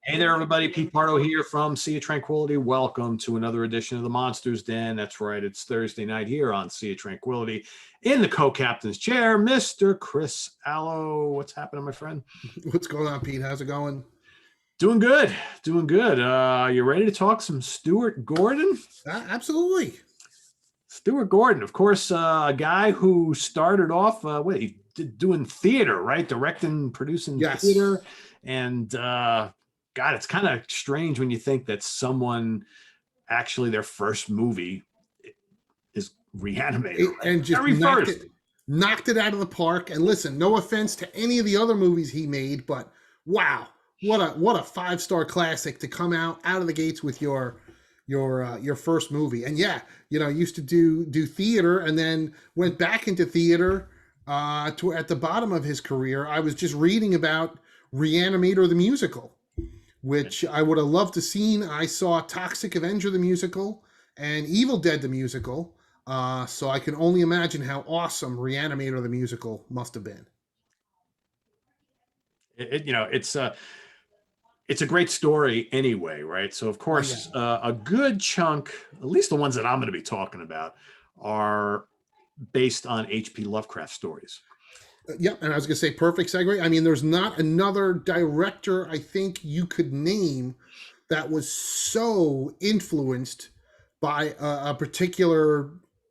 Hey there, everybody. Pete Pardo here from Sea of Tranquility. Welcome to another edition of the Monsters Den. That's right. It's Thursday night here on Sea of Tranquility. In the co-captain's chair, Mr. Chris Alo. What's happening, my friend? What's going on, Pete? How's it going? Doing good. Doing good. You ready to talk some Stuart Gordon? Absolutely. Stuart Gordon, of course, a guy who started off, doing theater, right? Directing, producing Yes. theater. And God, it's kind of strange when you think that someone actually their first movie is Reanimator, right? And just knocked it out of the park. And listen, no offense to any of the other movies he made, but wow, what a 5-star classic to come out of the gates with your first movie. And yeah, used to do theater and then went back into theater to at the bottom of his career. I was just reading about Reanimator the musical, which I would have loved to seen. I saw Toxic Avenger the musical and Evil Dead the musical, so I can only imagine how awesome Reanimator the musical must have been. It's a great story anyway, right? So of course, a good chunk, at least the ones that I'm going to be talking about, are based on H.P. Lovecraft stories. Yep, and I was going to say perfect segue. I mean, there's not another director I think you could name that was so influenced by a particular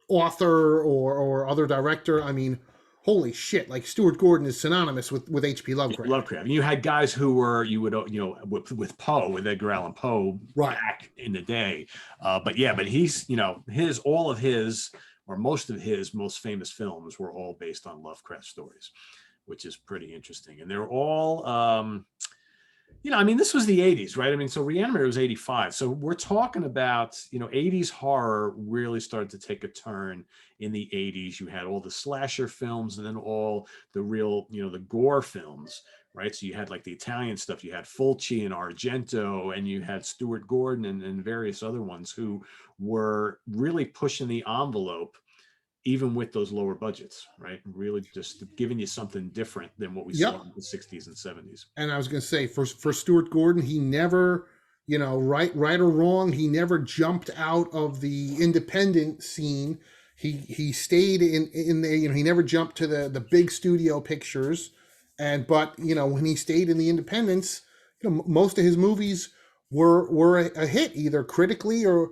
author or other director. I mean, holy shit! Like Stuart Gordon is synonymous with H.P. Lovecraft. And you had guys who were with Poe, with Edgar Allan Poe, right, back in the day. But he's most of his most famous films were all based on Lovecraft stories, which is pretty interesting. And they're all, this was the 80s, right? I mean, so Reanimator was 85. So we're talking about, 80s horror really started to take a turn in the 80s. You had all the slasher films and then all the real, the gore films, right? So you had like the Italian stuff, you had Fulci and Argento, and you had Stuart Gordon and various other ones who were really pushing the envelope, even with those lower budgets, right? Really just giving you something different than what we saw in the 60s and 70s. And I was going to say, for Stuart Gordon, he never, right or wrong, he never jumped out of the independent scene. He stayed in the, he never jumped to the big studio pictures. But when he stayed in the independents, most of his movies were a hit, either critically or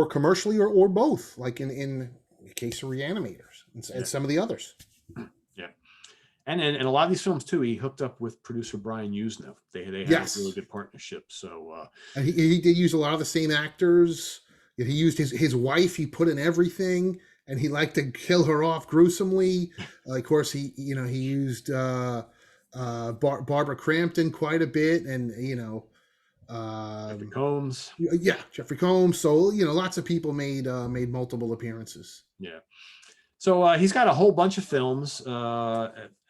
commercially or both, like in the case of Reanimators and some of the others. Yeah. And a lot of these films too, he hooked up with producer Brian Usna. They had a really good partnership. So and he did use a lot of the same actors. He used his wife, he put in everything, and he liked to kill her off gruesomely. Of course, he used Barbara Crampton quite a bit, and Jeffrey Combs. Yeah, Jeffrey Combs. So lots of people made multiple appearances. Yeah. So he's got a whole bunch of films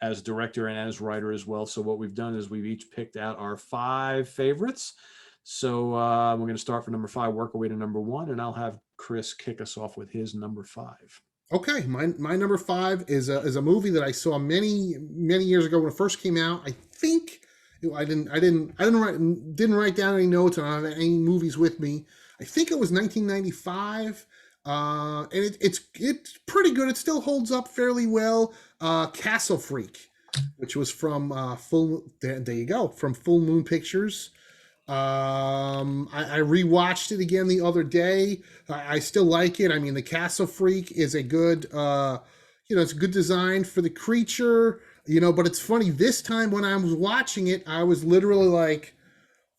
as director and as writer as well. So what we've done is we've each picked out our 5 favorites. So we're going to start from number 5, work our way to number 1, and I'll have Chris kick us off with his number 5. Okay, my number 5 is a movie that I saw many years ago when it first came out. I think I didn't write down any notes. I don't have any movies with me. I think it was 1995, and it's pretty good. It still holds up fairly well. Castle Freak, which was from there you go, from Full Moon Pictures. I rewatched it again the other day. I still like it. I mean, the Castle Freak is a good, it's a good design for the creature, but it's funny, this time when I was watching it, I was literally like,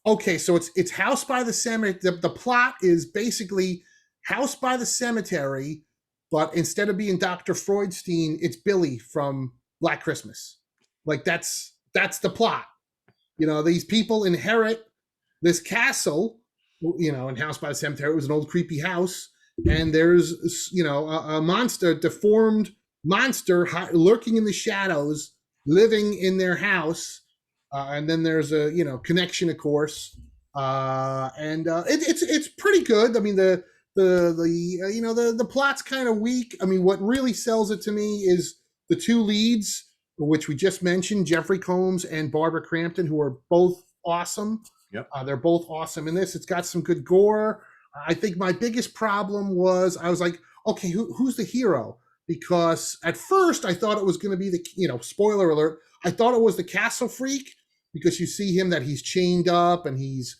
okay, so it's House by the Cemetery. The plot is basically House by the Cemetery, but instead of being Dr. Freudstein, it's Billy from Black Christmas. Like that's the plot. These people inherit this castle, in House by the Cemetery. It was an old creepy house, and there's, a monster, deformed monster lurking in the shadows, living in their house. And then there's a, connection, of course. It's pretty good. I mean, the plot's kind of weak. I mean, what really sells it to me is the 2 leads, which we just mentioned, Jeffrey Combs and Barbara Crampton, who are both awesome. Yep. They're both awesome in this. It's got some good gore. I think my biggest problem was I was like, okay, who's the hero? Because at first I thought it was going to be spoiler alert, I thought it was the castle freak, because you see him that he's chained up and he's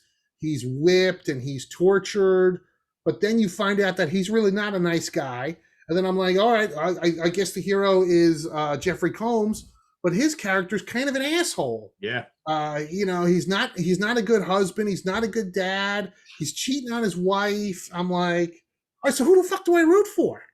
whipped and he's tortured. But then you find out that he's really not a nice guy. And then I'm like, all right, I guess the hero is Jeffrey Combs, but his character's kind of an asshole. Yeah. He's not a good husband. He's not a good dad. He's cheating on his wife. I'm like, all right, so who the fuck do I root for?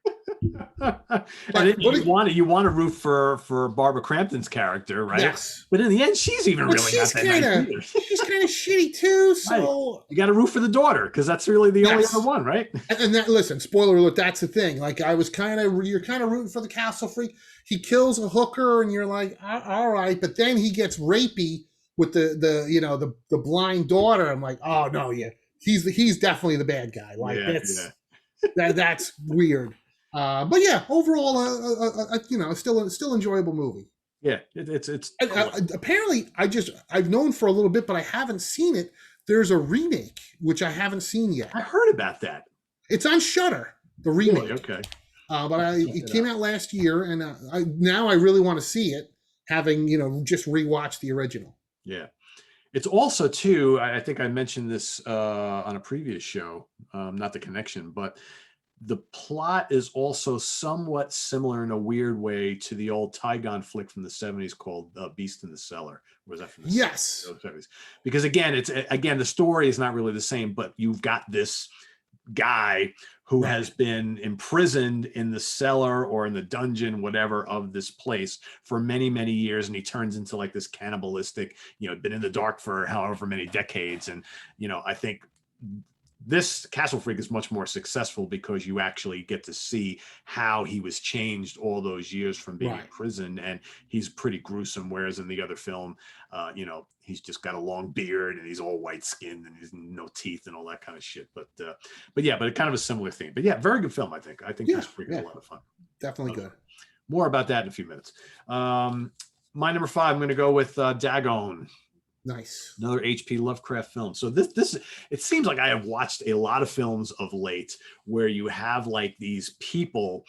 And you want to root for Barbara Crampton's character, right? Yes. But in the end, she's even really not that nice either. She's kind of shitty too. So right. You got to root for the daughter, because that's really the only other one, right? And that, listen, spoiler alert, that's the thing. Like, you're kind of rooting for the castle freak. He kills a hooker, and you're like, all right, but then he gets rapey with the blind daughter. I'm like, oh no, yeah, he's definitely the bad guy. Like, that's weird. But yeah, overall, still enjoyable movie. Yeah, it's apparently I've known for a little bit, but I haven't seen it. There's a remake which I haven't seen yet. I heard about that. It's on Shudder, the remake. Really? Okay. But it came out last year, and now I really want to see it, having just rewatched the original. Yeah. It's also too, I think I mentioned this on a previous show, not the connection, but the plot is also somewhat similar in a weird way to the old Dagon flick from the 70s called Beast in the Cellar. Was that from the Yes. 70s? Because again, the story is not really the same, but you've got this guy who has been imprisoned in the cellar or in the dungeon, whatever, of this place for many, many years. And he turns into like this cannibalistic, been in the dark for however many decades. And, I think this Castle Freak is much more successful because you actually get to see how he was changed all those years from being in prison, and he's pretty gruesome. Whereas in the other film, he's just got a long beard and he's all white skinned and he's no teeth and all that kind of shit. But kind of a similar theme. But yeah, very good film. I think Castle Freak is a lot of fun. Definitely good. More about that in a few minutes. My number 5, I'm going to go with Dagon. Nice. Another H.P. Lovecraft film. So this it seems like I have watched a lot of films of late where you have like these people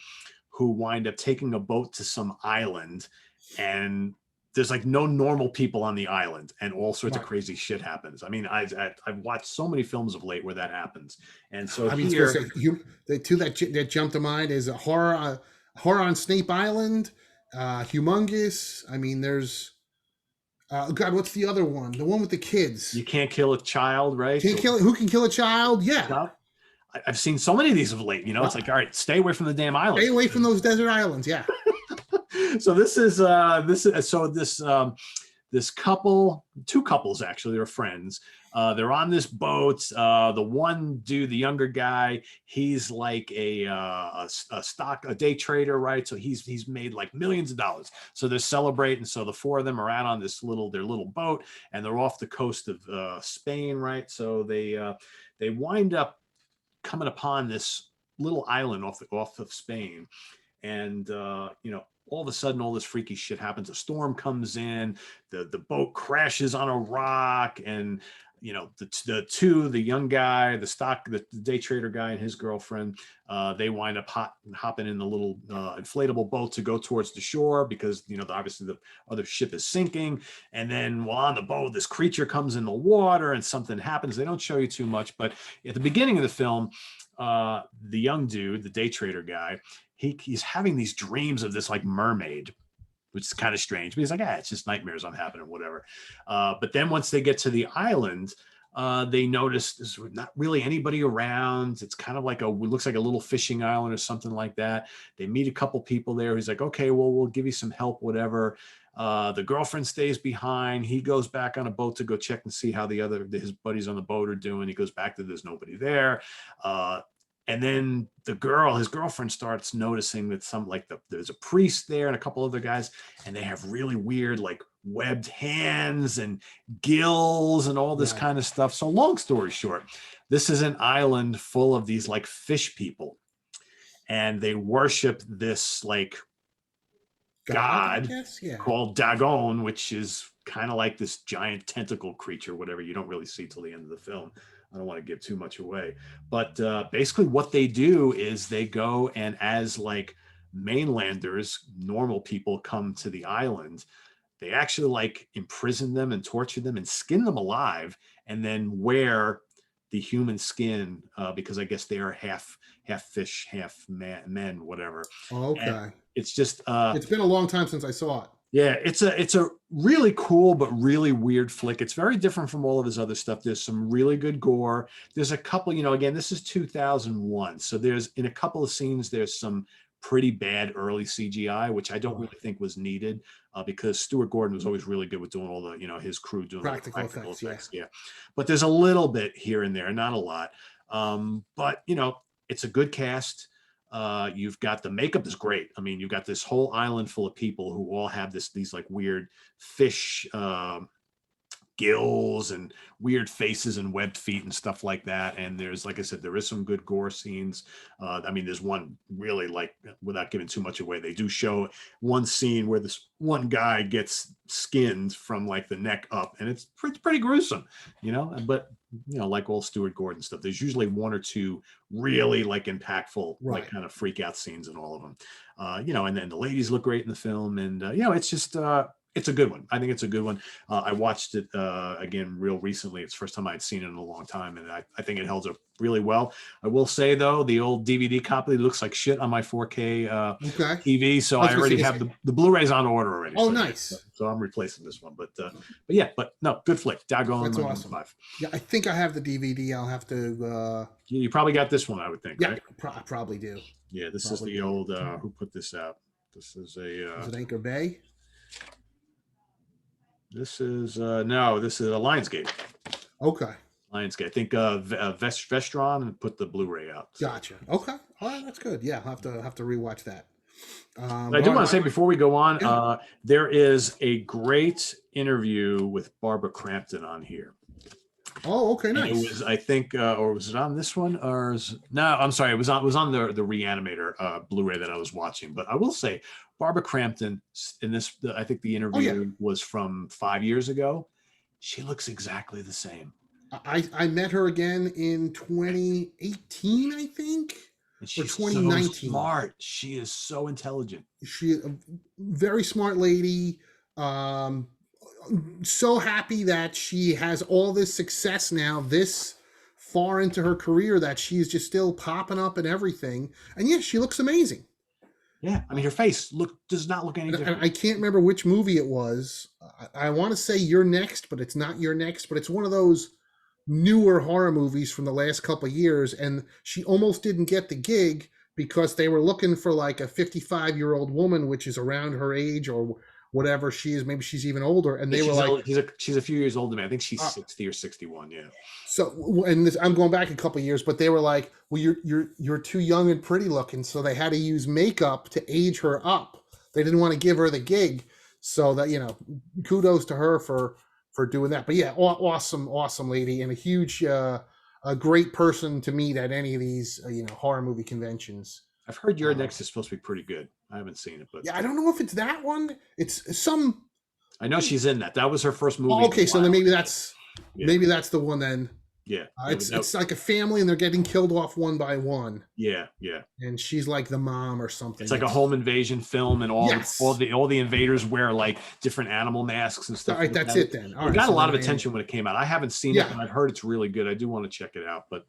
who wind up taking a boat to some island, and there's like no normal people on the island, and all sorts of crazy shit happens. I mean, I've watched so many films of late where that happens. And so the two that jump to mind is a horror on Snape Island, Humongous. I mean, there's God, what's the other one? The one with the kids. You Can't Kill a Child, right? Who can kill a child? Yeah. I've seen so many of these of late. It's like, all right, stay away from the damn island. Stay away from those desert islands. Yeah. So this couple, two couples actually, they're friends. They're on this boat. The one dude, the younger guy, he's like a day trader, right? So he's made like millions of dollars. So they're celebrating. So the four of them are out on their little boat, and they're off the coast of Spain, right? So they wind up coming upon this little island off of Spain, and all of a sudden, all this freaky shit happens. A storm comes in, the boat crashes on a rock, and the young guy, the day trader guy and his girlfriend, they wind up hopping in the little inflatable boat to go towards the shore because obviously the other ship is sinking. And then while on the boat, this creature comes in the water and something happens. They don't show you too much, but at the beginning of the film, the young dude, the day trader guy, he's having these dreams of this like mermaid, which is kind of strange. But he's like, it's just nightmares I'm having or whatever. But then once they get to the island, they notice there's not really anybody around. It's kind of like looks like a little fishing island or something like that. They meet a couple people there. He's like, okay, well, we'll give you some help, whatever. The girlfriend stays behind. He goes back on a boat to go check and see how his buddies on the boat are doing. He goes back there's nobody there. And then his girlfriend starts noticing that there's a priest there and a couple other guys, and they have really weird, like webbed hands and gills and all this kind of stuff. So long story short, this is an island full of these like fish people, and they worship this like God called Dagon, which is kind of like this giant tentacle creature, whatever. You don't really see till the end of the film. I don't want to give too much away, but basically what they do is they go, and as like mainlanders, normal people come to the island, they actually like imprison them and torture them and skin them alive, and then wear the human skin, because I guess they are half fish, half men, whatever. And Okay. it's just It's been a long time since I saw it. yeah, it's a really cool but really weird flick. It's very different from all of his other stuff. There's some really good gore. There's a couple, again, this is 2001, so there's in a couple of scenes there's some pretty bad early CGI, which I don't really think was needed, because Stuart Gordon was always really good with doing all the, his crew doing all the practical effects. Yeah. But there's a little bit here and there, not a lot. But it's a good cast. You've got the makeup is great. I mean, you've got this whole island full of people who all have these like weird fish gills and weird faces and webbed feet and stuff like that. And there's, like I said, there is some good gore scenes. I mean, there's one really, like, without giving too much away, they do show one scene where this one guy gets skinned from like the neck up, and it's pretty gruesome, but like all Stuart Gordon stuff, there's usually one or two really like impactful, like kind of freak out scenes in all of them. And then the ladies look great in the film, and it's just it's a good one. I think it's a good one. I watched it again real recently. It's the first time I'd seen it in a long time, and I think it holds up really well. I will say though, the old DVD copy looks like shit on my 4K TV, so I already have the Blu-rays on order already. Oh, so, nice. So I'm replacing this one, but no, good flick. Dagon. That's awesome. 5. Yeah, I think I have the DVD. I'll have to. You probably got this one, I would think. Yeah, right? I probably do. Yeah, this is the old. Who put this out? This is a. Is it Anchor Bay? This is this is a Lionsgate. Okay. Lionsgate. I think Vestron put the Blu-ray out. So. Gotcha. Okay. All right, that's good. Yeah, I'll have to rewatch that. I do want to say before we go on, there is a great interview with Barbara Crampton on here. Oh, okay, nice. And it was, I think, or was it on this one? No, I'm sorry, it was on the Reanimator Blu-ray that I was watching. But I will say, Barbara Crampton in this, I think the interview was from 5 years ago. She looks exactly the same. I met her again in 2018, I think. And she's 2019. So smart. She is so intelligent. She a very smart lady. So happy that she has all this success now, this far into her career, that she's just still popping up and everything. And yeah, she looks amazing. Yeah, I mean, her face does not look any different. I can't remember which movie it was. I want to say You're Next, but it's not You're Next. But it's one of those newer horror movies from the last couple of years, and she almost didn't get the gig because they were looking for like a 55-year-old woman, which is around her age or whatever she is. Maybe she's even older. And they were like, she's a few years older than me. I think she's 60 or 61. Yeah. So, and I'm going back a couple of years, but they were like, well, you're too young and pretty looking. So they had to use makeup to age her up. They didn't want to give her the gig. So that, kudos to her for doing that. But yeah, awesome lady, and a huge, a great person to meet at any of these, horror movie conventions. I've heard Your Next is supposed to be pretty good. I haven't seen it, but yeah, I don't know if it's that one. It's some. I know she's in that. That was her first movie. Oh, okay, so then maybe that's the one then. Yeah, it's like a family and they're getting killed off one by one. Yeah. And she's like the mom or something. It's like a home invasion film, and all the invaders wear like different animal masks and stuff. All right, that's it then. It got a lot of attention when it came out. I haven't seen it, but I've heard it's really good. I do want to check it out. But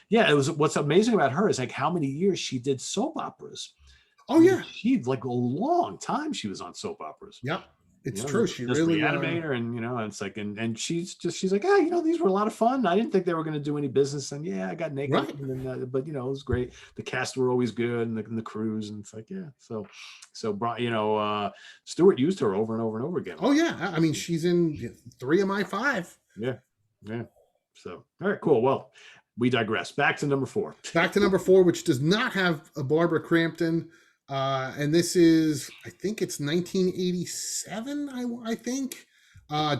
it was. What's amazing about her is like how many years she did soap operas. Oh yeah, she like a long time she was on soap operas. Yep. It's true. She really Reanimator, and and it's like, and she's like, these were a lot of fun. I didn't think they were going to do any business, and I got naked, right. And but it was great. The cast were always good, and the crews, and it's like, so Stuart used her over and over and over again. Oh yeah, I mean, she's in 3 of my 5. Yeah. So all right, cool. Well, we digress. Back to number 4. Back to number 4, which does not have a Barbara Crampton. And this is, I think it's 1987, I think.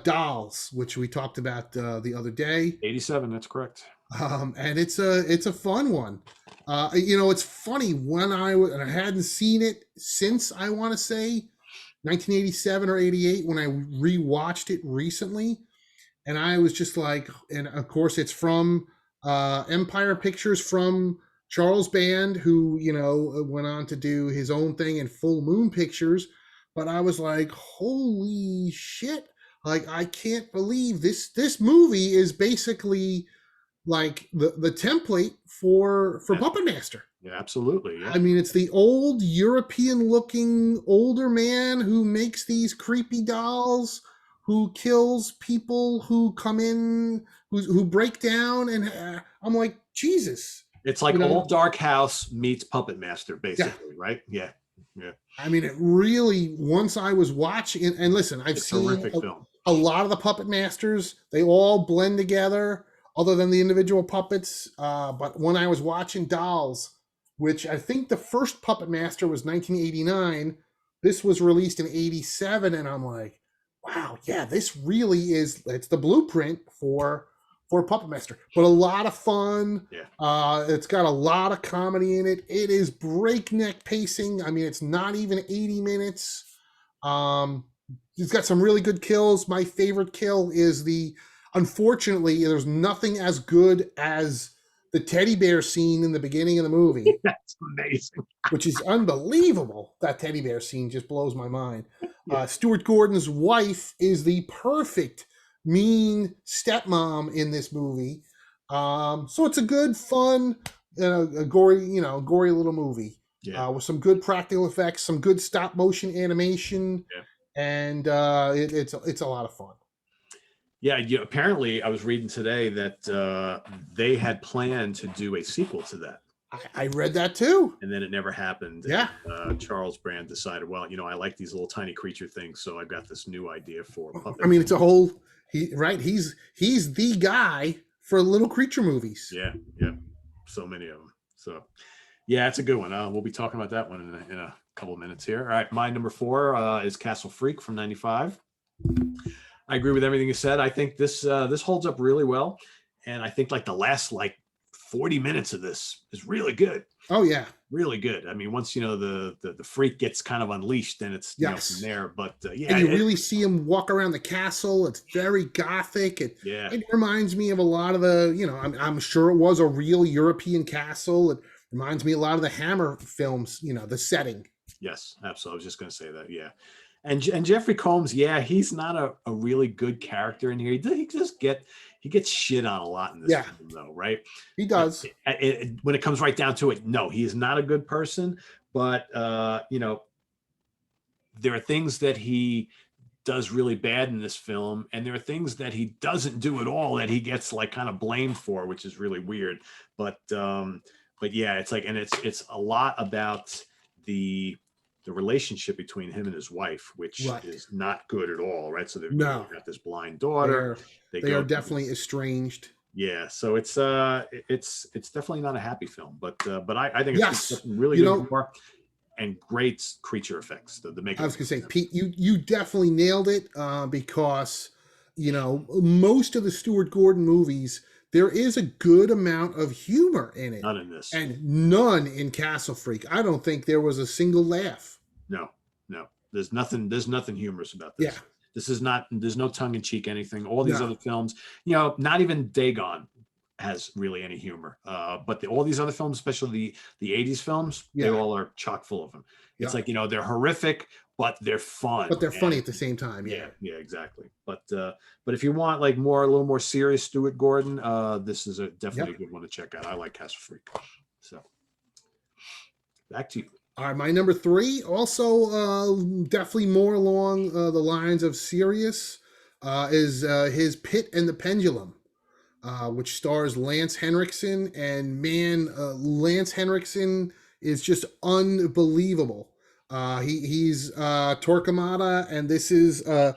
Dolls, which we talked about the other day. 87, that's correct. And it's a fun one. It's funny, when I hadn't seen it since, I want to say 1987 or 88 when I rewatched it recently, and I was just like, and of course it's from Empire Pictures, from Charles Band, who went on to do his own thing in Full Moon Pictures. But I was like, holy shit! Like, I can't believe this movie is basically like the template for Puppet Master. Yeah, absolutely. Yeah. I mean, it's the old European looking older man who makes these creepy dolls, who kills people who come in, who break down. And I'm like, Jesus. It's like Old Dark House meets Puppet Master, basically, Yeah. right? Yeah. Yeah. I mean, it really, once I was watching, and listen, I've seen a lot of the Puppet Masters. They all blend together, other than the individual puppets. But when I was watching Dolls, which I think the first Puppet Master was 1989, this was released in 87, and I'm like, wow, yeah, this really it's the blueprint for Puppet Master. But a lot of fun. Yeah. It's got a lot of comedy in it. It is breakneck pacing. I mean, it's not even 80 minutes. It's got some really good kills. My favorite kill is unfortunately, there's nothing as good as the teddy bear scene in the beginning of the movie. That's amazing. Which is unbelievable. That teddy bear scene just blows my mind. Stuart Gordon's wife is the perfect mean stepmom in this movie. So it's a good, fun, a gory little movie. Yeah. With some good practical effects, some good stop motion animation, and it's a lot of fun. Yeah, apparently I was reading today that they had planned to do a sequel to that. I read that too. And then it never happened. Yeah. And, Charles Brand decided, well, I like these little tiny creature things, so I've got this new idea for puppets. I mean, it's a whole he's the guy for little creature movies. Yeah, yeah. So many of them. So yeah, it's a good one. We'll be talking about that one in a couple of minutes here. All right, my number 4 is Castle Freak from '95. I agree with everything you said. I think this holds up really well, and I think like the last 40 minutes of this is really good. Oh yeah, really good. I mean, once the freak gets kind of unleashed, then it's from there. But yeah, and you really see him walk around the castle. It's very gothic. It reminds me of a lot of the I'm sure it was a real European castle. It reminds me a lot of the Hammer films. The setting. Yes, absolutely. I was just going to say that. Yeah. And Jeffrey Combs, he's not a really good character in here. He gets shit on a lot in this film, though, right? He does. When it comes right down to it, no, he is not a good person. But there are things that he does really bad in this film, and there are things that he doesn't do at all that he gets kind of blamed for, which is really weird. But yeah, it's and it's a lot about the relationship between him and his wife, which is not good at all, right? So they've got this blind daughter. They are definitely estranged. Yeah, so it's definitely not a happy film, but I think it's really good humor and great creature effects. The makeup. I was gonna say, Pete, you definitely nailed it because most of the Stuart Gordon movies, there is a good amount of humor in it. None in this. And none in Castle Freak. I don't think there was a single laugh. No. There's nothing humorous about this. Yeah. This is not, there's no tongue in cheek anything. All these other films, not even Dagon has really any humor. But all these other films, especially the 80s films, they all are chock full of them. It's they're horrific, but they're fun. But they're funny at the same time. Yeah, exactly. But if you want a little more serious Stuart Gordon, this is definitely a good one to check out. I like Castle Freak. So back to you. All right, my number 3, also definitely more along the lines of serious, is his Pit and the Pendulum, which stars Lance Henriksen. And man, Lance Henriksen is just unbelievable. He's Torquemada, and this is a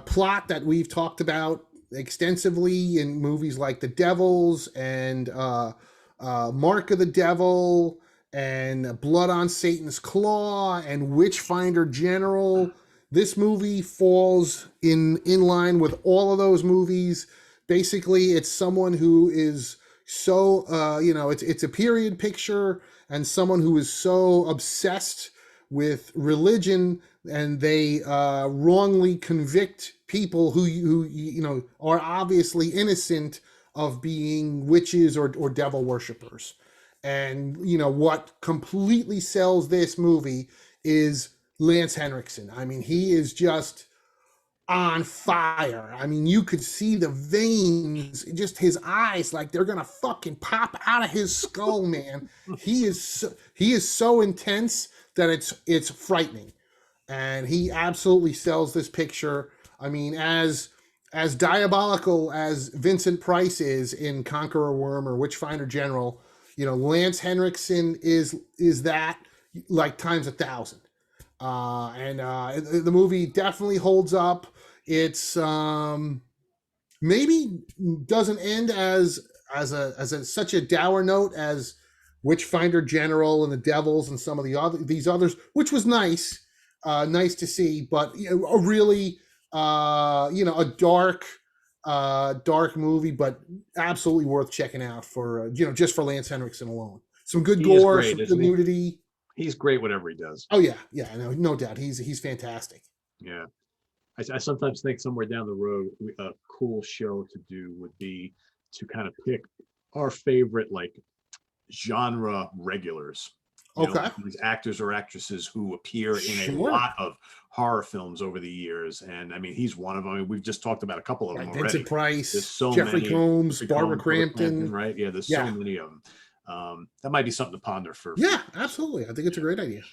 plot that we've talked about extensively in movies like The Devils and Mark of the Devil, and Blood on Satan's Claw, and Witchfinder General. This movie falls in line with all of those movies. Basically, it's someone who is so it's a period picture, and someone who is so obsessed with religion and they wrongly convict people who are obviously innocent of being witches or devil worshippers. And what completely sells this movie is Lance Henriksen. I mean, he is just on fire. I mean, you could see the veins, just his eyes, like they're gonna fucking pop out of his skull, man. He is so intense that it's frightening, and he absolutely sells this picture. I mean, as diabolical as Vincent Price is in Conqueror Worm or Witchfinder General, Lance Henriksen is that, like, times 1,000. And the movie definitely holds up. It's maybe doesn't end as such a dour note as Witchfinder General and the Devils and some of these others, which was nice to see, but a really a dark movie, but absolutely worth checking out for just for Lance Henriksen alone. Some good gore, some good nudity. He's great whatever he does. Oh yeah, no doubt. He's fantastic. Yeah. I sometimes think somewhere down the road, a cool show to do would be to kind of pick our favorite, like, genre regulars. Okay. These actors or actresses who appear in a lot of horror films over the years. And I mean, he's one of them. I mean, we've just talked about a couple of them already. Vincent Price, there's so Jeffrey many, Combs, Barbara Crampton. Right? Yeah, there's so many of them. That might be something to ponder for. Yeah, absolutely. I think it's a great idea.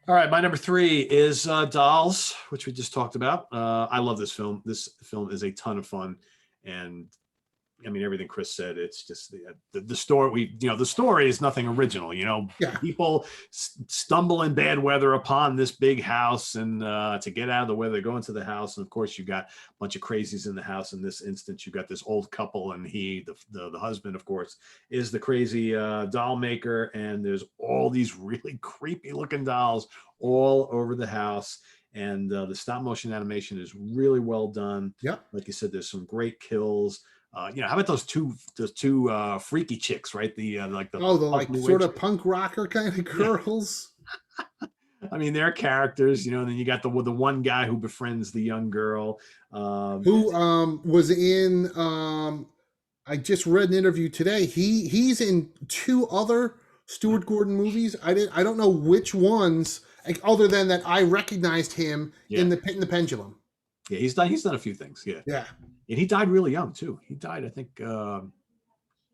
All right, my number 3 is Dolls, which we just talked about. I love this film. This film is a ton of fun, and I mean, everything Chris said. It's just the story. The story is nothing original. People stumble in bad weather upon this big house, and to get out of the weather, they go into the house, and of course, you got a bunch of crazies in the house. In this instance, you got this old couple, and the husband, of course, is the crazy doll maker, and there's all these really creepy looking dolls all over the house. And the stop motion animation is really well done. Yeah, like you said, there's some great kills. How about those two freaky chicks, right? The sort of punk rocker kind of girls. Yeah. I mean, they're characters, and then you got the one guy who befriends the young girl, who was in. I just read an interview today. He's in 2 other Stuart Gordon movies. I don't know which ones, other than that I recognized him in The Pit and the Pendulum. Yeah, he's done a few things. Yeah. And he died really young too. He died, I think, in the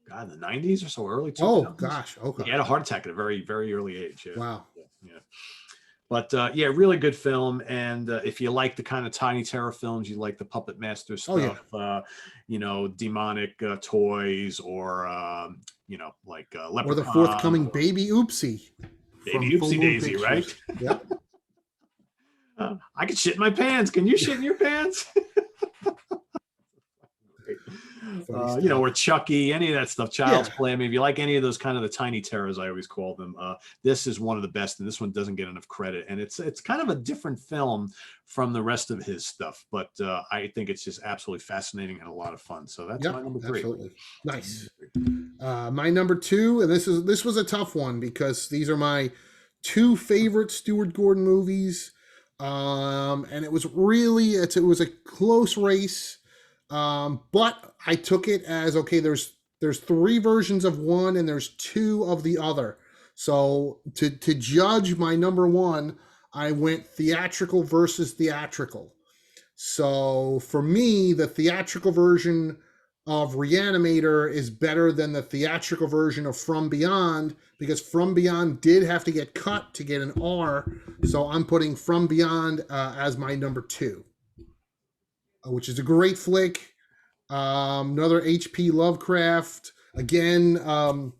90s or so, early 2000s. Oh gosh, okay. He had a heart attack at a very, very early age. Yeah. Wow. Yeah. But really good film. And if you like the kind of tiny terror films, you like the puppet master stuff. Demonic toys, or like Leprechaun, or the forthcoming Baby Oopsie. Baby Oopsie Daisy, right? Yeah. I could shit in my pants. Can you shit in your pants? Or Chucky, any of that stuff, Child's Play. I mean, if you like any of those kind of the tiny terrors, I always call them, this is one of the best, and this one doesn't get enough credit. And it's kind of a different film from the rest of his stuff, but I think it's just absolutely fascinating and a lot of fun. So that's my number 3. Absolutely. Nice. My number 2, and this was a tough one because these are my 2 favorite Stuart Gordon movies. And it was a close race. But I took it as, okay, there's 3 versions of one and there's 2 of the other. So to judge my number 1, I went theatrical versus theatrical. So for me, the theatrical version of Reanimator is better than the theatrical version of From Beyond, because From Beyond did have to get cut to get an R. So I'm putting From Beyond as my number 2. Which is a great flick. Another H.P. Lovecraft. Again,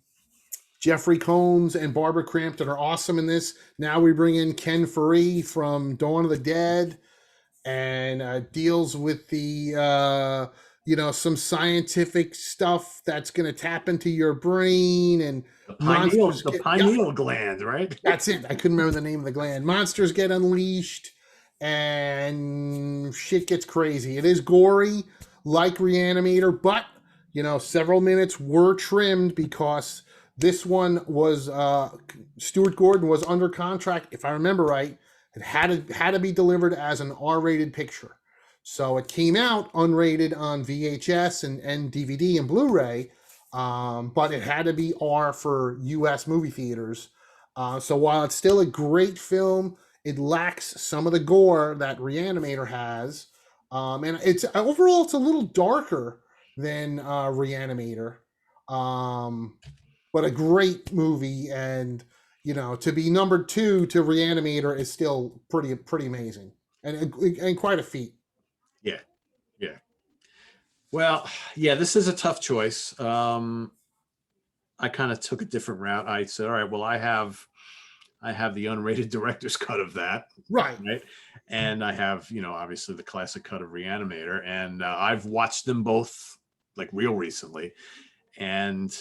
Jeffrey Combs and Barbara Crampton are awesome in this. Now we bring in Ken Faree from Dawn of the Dead, and deals with the, some scientific stuff that's going to tap into your brain. And the pineal gland, right? That's it. I couldn't remember the name of the gland. Monsters get unleashed. And shit gets crazy. It is gory, like Reanimator, but several minutes were trimmed because this one was Stuart Gordon was under contract, if I remember right, It had to be delivered as an R-rated picture. So it came out unrated on VHS and DVD and Blu-ray, but it had to be R for U.S. movie theaters. So while it's still a great film, it lacks some of the gore that Reanimator has, and it's overall it's a little darker than Reanimator, but a great movie. And to be number 2 to Reanimator is still pretty amazing, and quite a feat. Yeah, yeah. Well, yeah, this is a tough choice. I kind of took a different route. I said, all right, well, I have the unrated director's cut of that, right? And I have, obviously the classic cut of Reanimator, and I've watched them both like real recently, and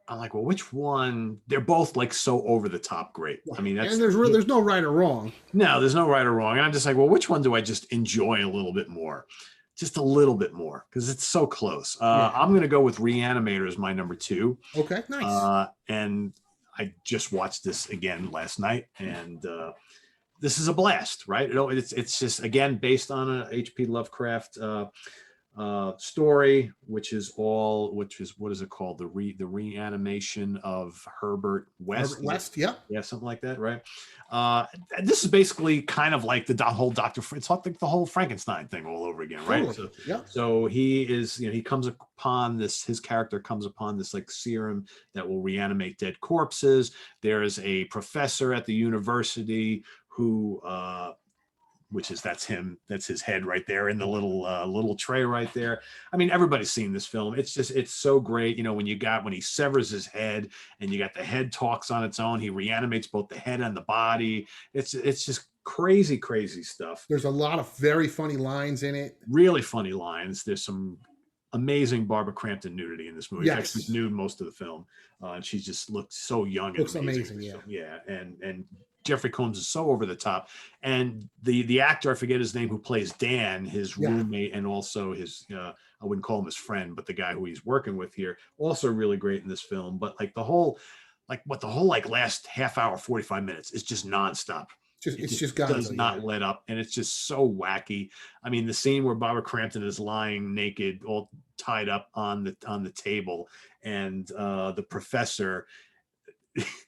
I'm like, well, which one? They're both like so over the top great. I mean, and there's no right or wrong. No, there's no right or wrong. And I'm just like, well, which one do I just enjoy a little bit more? Just a little bit more, because it's so close. I'm going to go with Reanimator as my number 2. Okay, nice. And I just watched this again last night, and this is a blast, right? It's just, again, based on a H.P. Lovecraft story, which is what is it called? The reanimation of Herbert West. Herbert West, yeah, something like that, right? This is basically kind of like the whole it's like the whole Frankenstein thing all over again, right? Totally. So he is, he comes upon this. His character comes upon this like serum that will reanimate dead corpses. There is a professor at the university who that's him. That's his head right there in the little tray right there. I mean, everybody's seen this film. It's so great. When he severs his head and you got the head talks on its own, he reanimates both the head and the body. It's just crazy stuff. There's a lot of very funny lines in it. Really funny lines. There's some amazing Barbara Crampton nudity in this movie. Yes. She's nude most of the film. And she just looked so young and looks amazing. Yeah. Yeah. And Jeffrey Combs is so over the top, and the actor, I forget his name, who plays Dan, his roommate, and also his I wouldn't call him his friend, but the guy who he's working with here, also really great in this film. But like the whole last half hour, 45 minutes is just nonstop. It just does not let up, and it's just so wacky. I mean, the scene where Barbara Crampton is lying naked, all tied up on the table, and the professor.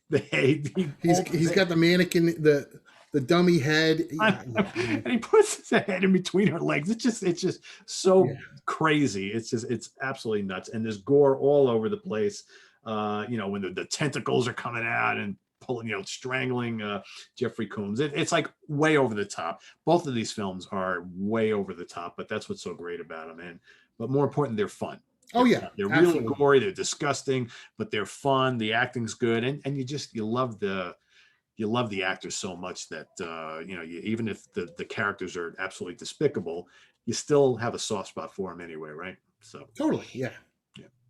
He's got the mannequin, the dummy head, and he puts his head in between her legs. It's just so crazy. It's absolutely nuts, and there's gore all over the place. When the tentacles are coming out and pulling, strangling Jeffrey Combs. It's like way over the top. Both of these films are way over the top, but that's what's so great about them. But more important, they're fun. They're really gory, they're disgusting, but they're fun. The acting's good, and you love the actors so much that even if the characters are absolutely despicable, you still have a soft spot for them anyway, right? So totally, yeah.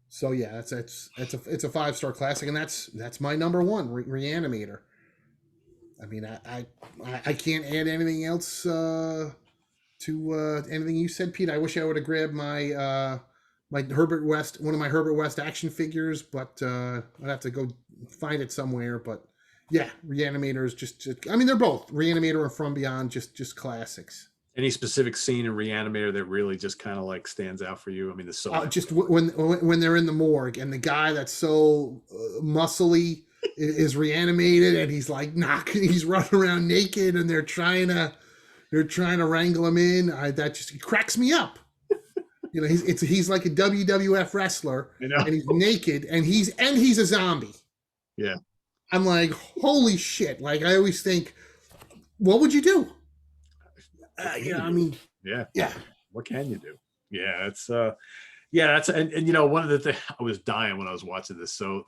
So yeah, it's a 5-star classic, and that's my number 1, Reanimator. I mean, I can't add anything else to anything you said, Pete. I wish I would have grabbed my one of my Herbert West action figures, but I'd have to go find it somewhere. But yeah, Reanimator is just I mean, they're both, Reanimator and From Beyond, just classics. Any specific scene in Reanimator that really just kind of like stands out for you? I mean, there's so just when they're in the morgue and the guy that's so muscly is reanimated, and he's like he's running around naked, and they're trying to wrangle him in. That just cracks me up. He's like a WWF wrestler, and he's naked, and he's a zombie. Yeah, I'm like, holy shit! Like, I always think, what would you do? I mean, yeah. What can you do? Yeah, that's and one of the things, I was dying when I was watching this. So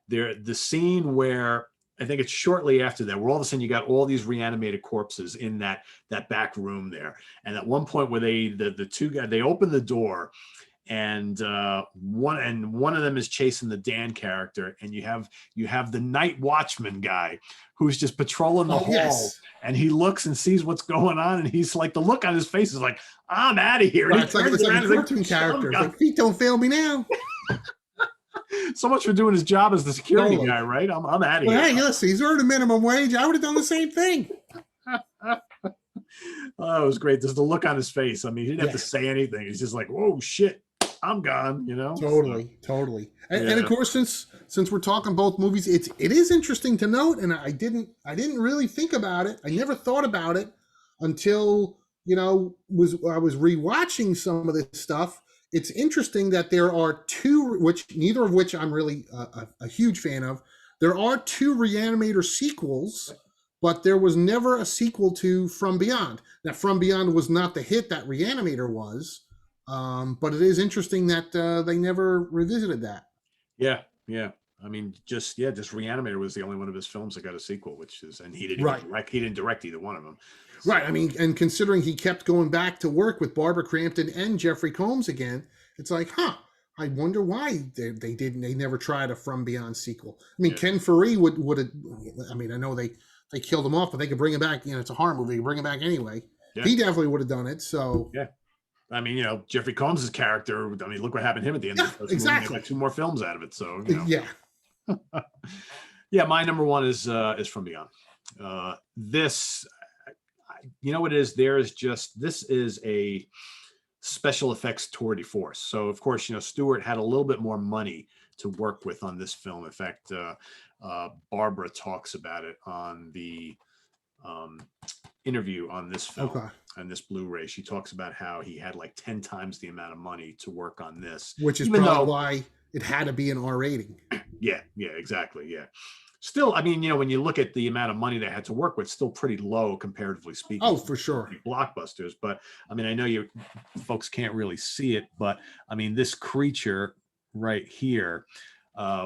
the scene where, I think it's shortly after that, where all of a sudden you got all these reanimated corpses in that back room there. And at one point where the two guys, they open the door, and one of them is chasing the Dan character, and you have the night watchman guy who's just patrolling the hall, and he looks and sees what's going on, and he's like, the look on his face is like, I'm out of here. Right, it's like a cartoon character. Like, feet don't fail me now. So much for doing his job as the security guy, right? I'm out of here. Hey, listen, he's earned a minimum wage. I would have done the same thing. Oh, it was great. Just the look on his face. I mean, he didn't have Yeah. to say anything. He's just like, "Whoa, shit, I'm gone," you know? So, Totally. And of yeah. course, since we're talking both movies, it is interesting to note, and I didn't really think about it. I never thought about it until I was rewatching some of this stuff. It's interesting that there are two, which neither of which I'm really a huge fan of. There are two Reanimator sequels, but there was never a sequel to From Beyond. Now, From Beyond was not the hit that Reanimator was. But it is interesting that they never revisited that. Yeah, yeah. I mean, just Reanimator was the only one of his films that got a sequel, and he didn't even Right. direct. He didn't direct either one of them. Right. I mean, and considering he kept going back to work with Barbara Crampton and Jeffrey Combs again, it's like, I wonder why they never tried a From Beyond sequel. I mean, Yeah. Ken Faree would have. I mean, I know they killed him off, but they could bring him back. It's a horror movie. They could bring him back anyway. Yeah. He definitely would have done it. So yeah. I mean, Jeffrey Combs' character. I mean, look what happened to him at the end of the first exactly. movie. Got 2 more films out of it. So yeah. Yeah, my number one is From Beyond. This, you know what it is? This is a special effects tour de force. So of course, Stuart had a little bit more money to work with on this film. In fact, Barbara talks about it on the interview on this film. Okay. On this Blu-ray, she talks about how he had like 10 times the amount of money to work on this, Which is probably why it had to be an R rating. Yeah, exactly. Yeah. Still, I mean, when you look at the amount of money they had to work with, still pretty low comparatively speaking. Oh, for sure. Blockbusters. But I mean, I know you folks can't really see it, but I mean, this creature right here,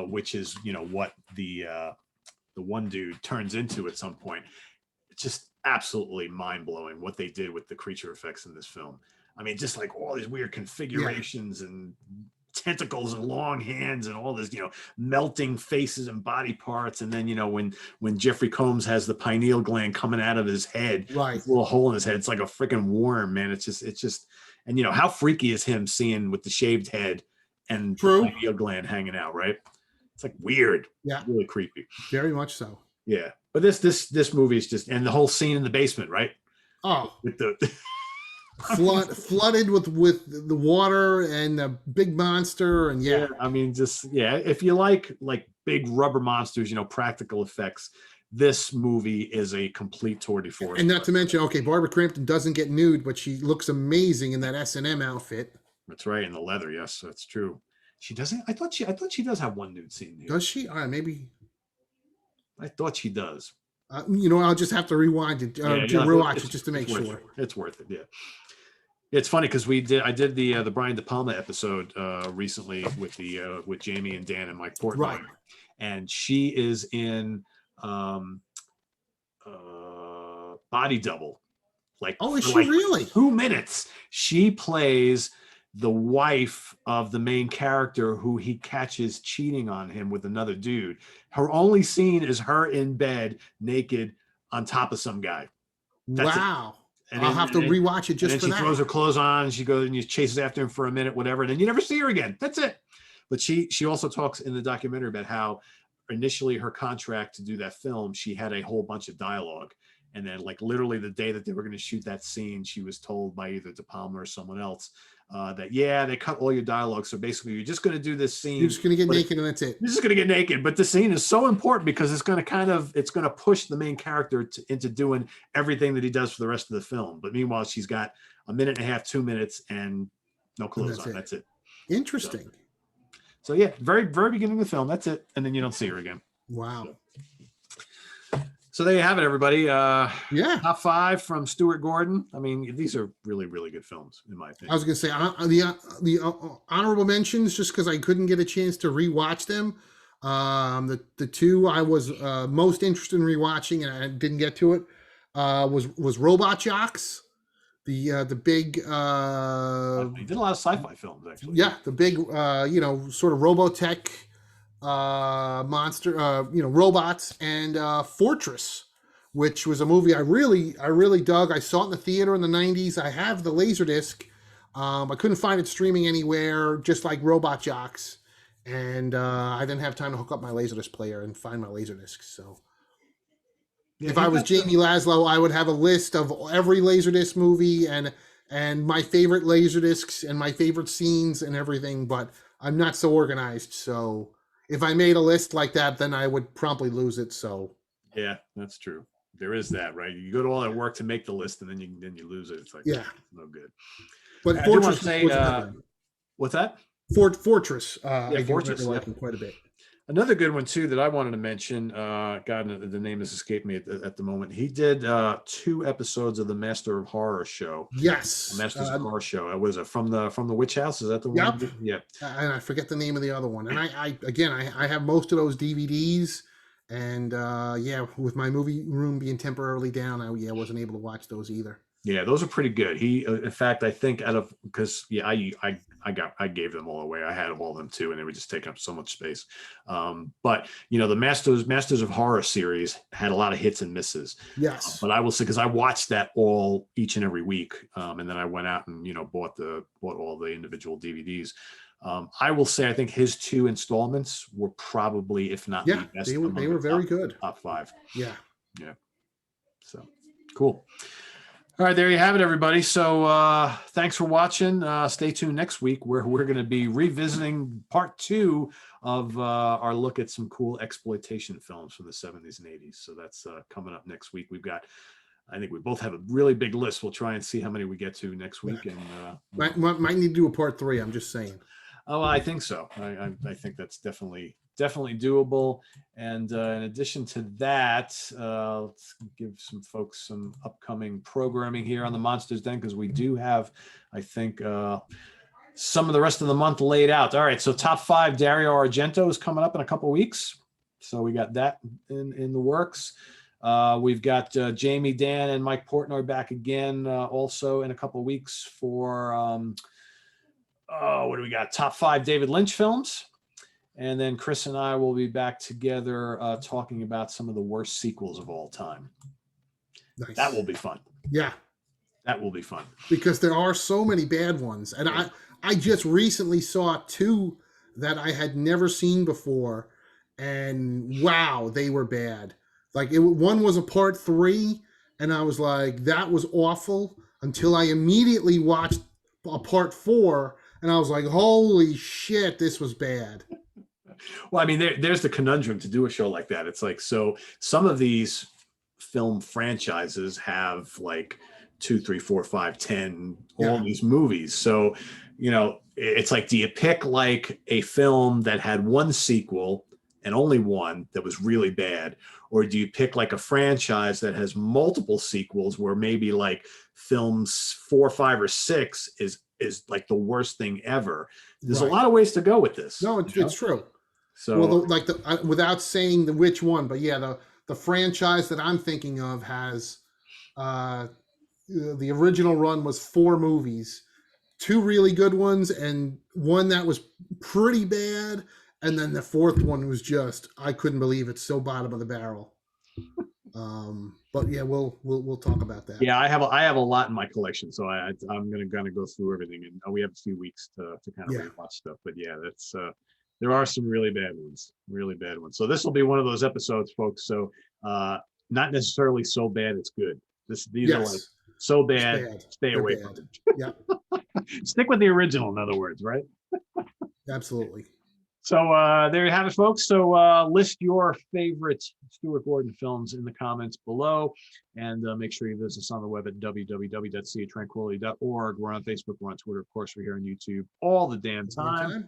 which is, what the one dude turns into at some point. It's just absolutely mind-blowing what they did with the creature effects in this film. I mean, just like all these weird configurations and tentacles and long hands and all this, melting faces and body parts. And then, when Jeffrey Combs has the pineal gland coming out of his head, right, a little hole in his head, it's like a freaking worm, man. It's just, and how freaky is him seeing with the shaved head and the pineal gland hanging out, right? It's like weird. Yeah. Really creepy. Very much so. Yeah. But this movie is just, and the whole scene in the basement, right? Oh, with the flooded with the water and the big monster, and I mean, if you like big rubber monsters, practical effects, this movie is a complete tour de force. And not to mention, Barbara Crampton doesn't get nude, but she looks amazing in that S&M outfit. That's right, in the leather. Yes, that's true. She doesn't. I thought she does have one nude scene here. Does she? All right, maybe. I thought she does. I'll just have to rewind it, rewatch it just to make sure. It's worth it. Yeah. It's funny because I did the Brian De Palma episode recently with Jamie and Dan and Mike Portnoy, right? And she is in Body Double. Is she really? 2 minutes. She plays the wife of the main character who he catches cheating on him with another dude. Her only scene is her in bed naked on top of some guy. That's wow. I'll have to rewatch it just for that. She throws her clothes on and she goes and chases after him for a minute, whatever. And then you never see her again. That's it. But she also talks in the documentary about how initially her contract to do that film, she had a whole bunch of dialogue. And then literally the day that they were going to shoot that scene, she was told by either De Palma or someone else that, they cut all your dialogue. So basically you're just going to do this scene. You're just going to get naked and that's it. You're just going to get naked. But the scene is so important because it's going to push the main character into doing everything that he does for the rest of the film. But meanwhile, she's got a minute and a half, 2 minutes and no clothes on. That's it. Interesting. So yeah, very, very beginning of the film. That's it. And then you don't see her again. Wow. So there you have it, everybody. Top 5 from Stuart Gordon. I mean, these are really, really good films, in my opinion. I was going to say the honorable mentions, just because I couldn't get a chance to rewatch them. The two I was most interested in rewatching, and I didn't get to it, was Robot Jocks. The big. He did a lot of sci-fi films, actually. Yeah, the big, sort of Robotech. Monster, robots, and Fortress, which was a movie I really dug. I saw it in the theater in the 90s. I have the Laserdisc. I couldn't find it streaming anywhere, just like Robot Jocks, and I didn't have time to hook up my Laserdisc player and find my Laserdisc. So Yeah, If he I was got Jamie some. Laszlo, I would have a list of every Laserdisc movie and my favorite Laserdiscs and my favorite scenes and everything. But I'm not so organized. So if I made a list like that, then I would promptly lose it. So Yeah, that's true. There is that, right? You go to all that work to make the list, and then you lose it. It's like yeah, no good. but I do want to Fortress say, was a good one. what's that? Fortress, Yeah, I do remember Fortress. Yep. liking quite a bit. Another good one too that I wanted to mention. God, the name has escaped me at the moment. He did 2 episodes of the Master of Horror show. Yes. Masters of Horror show. Was it from the Witch House? Is that the one? Yep. Yeah. And I forget the name of the other one. And I have most of those DVDs. And yeah, with my movie room being temporarily down, I wasn't able to watch those either. Yeah, those are pretty good. He, in fact, I think out of because yeah, I gave them all away. I had all of them too, and they were just taking up so much space. But the Masters of Horror series had a lot of hits and misses. Yes. But I will say because I watched that all each and every week, and then I went out and bought all the individual DVDs. I will say I think his 2 installments were probably, if not the best, they were very good. Top 5. Yeah. Yeah. So cool. All right, there you have it, everybody. So thanks for watching. Stay tuned next week where we're going to be revisiting part 2 of our look at some cool exploitation films from the 70s and 80s. So that's coming up next week. I think we both have a really big list. We'll try and see how many we get to next week. And might need to do a part 3. I'm just saying. Oh, I think so. I think that's definitely doable. And in addition to that, let's give some folks some upcoming programming here on the Monsters Den, because we do have, I think, some of the rest of the month laid out. All right, so top 5 Dario Argento is coming up in a couple of weeks. So we got that in the works. We've got Jamie, Dan, and Mike Portnoy back again also in a couple of weeks for... what do we got? Top 5 David Lynch films. And then Chris and I will be back together talking about some of the worst sequels of all time. Nice. That will be fun. Yeah. That will be fun. Because there are so many bad ones. And I just recently saw 2 that I had never seen before. And wow, they were bad. Like one was a part 3. And I was like, that was awful, until I immediately watched a part 4. And I was like, holy shit, this was bad. Well, I mean, there's the conundrum to do a show like that. It's like, so some of these film franchises have like 2, 3, 4, 5, 10, all these movies. So, it's like, do you pick like a film that had 1 sequel and only 1 that was really bad? Or do you pick like a franchise that has multiple sequels where maybe like films 4, 5, or 6 is like the worst thing ever? There's a lot of ways to go with this. No, it's true. So, well, without saying which one, but yeah, the franchise that I'm thinking of has the original run was 4 movies, 2 really good ones, and 1 that was pretty bad, and then the 4th one was just, I couldn't believe it, so bottom of the barrel. But yeah, we'll talk about that. Yeah, I have a lot in my collection, so I'm gonna go through everything, and we have a few weeks to kind of rewatch stuff. But yeah, that's there are some really bad ones. So this will be one of those episodes, folks. So not necessarily so bad it's good. These are like so bad. Stay away from it. Yeah. Stick with the original, in other words, right? Absolutely. So there you have it, folks. So list your favorite Stuart Gordon films in the comments below, and make sure you visit us on the web at www.seatranquility.org. We're on Facebook, we're on Twitter, of course, we're here on YouTube all the damn time.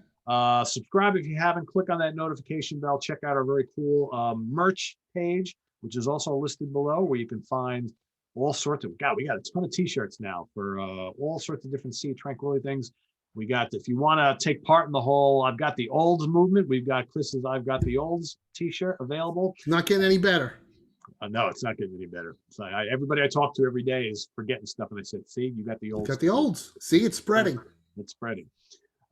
Subscribe if you haven't. Click on that notification bell. Check out our very cool merch page, which is also listed below, where you can find all sorts of, we got a ton of t-shirts now for all sorts of different Sea Tranquility things. We got, if you want to take part in the whole, I've got the olds movement. We've got Chris's I've got the olds t-shirt available. It's not getting any better. No, it's not getting any better. So everybody I talk to every day is forgetting stuff. And I said, see, you got the olds. You got the olds. See, it's spreading. It's spreading.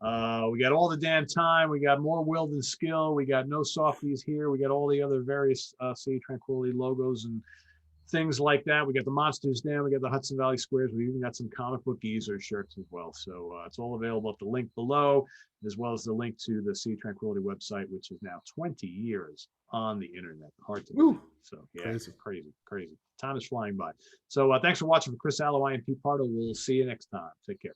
We got all the damn time. We got more will than skill. We got no softies here. We got all the other various Sea Tranquility logos and things like that. We got the Monsters Den, we got the Hudson Valley Squares. We even got some comic book geezer shirts as well. So it's all available at the link below, as well as the link to the Sea Tranquility website, which is now 20 years on the internet. Hard to believe. So yeah, Crazy. crazy. Time is flying by. So thanks for watching. For Chris Alo and Pete Pardo, we'll see you next time. Take care.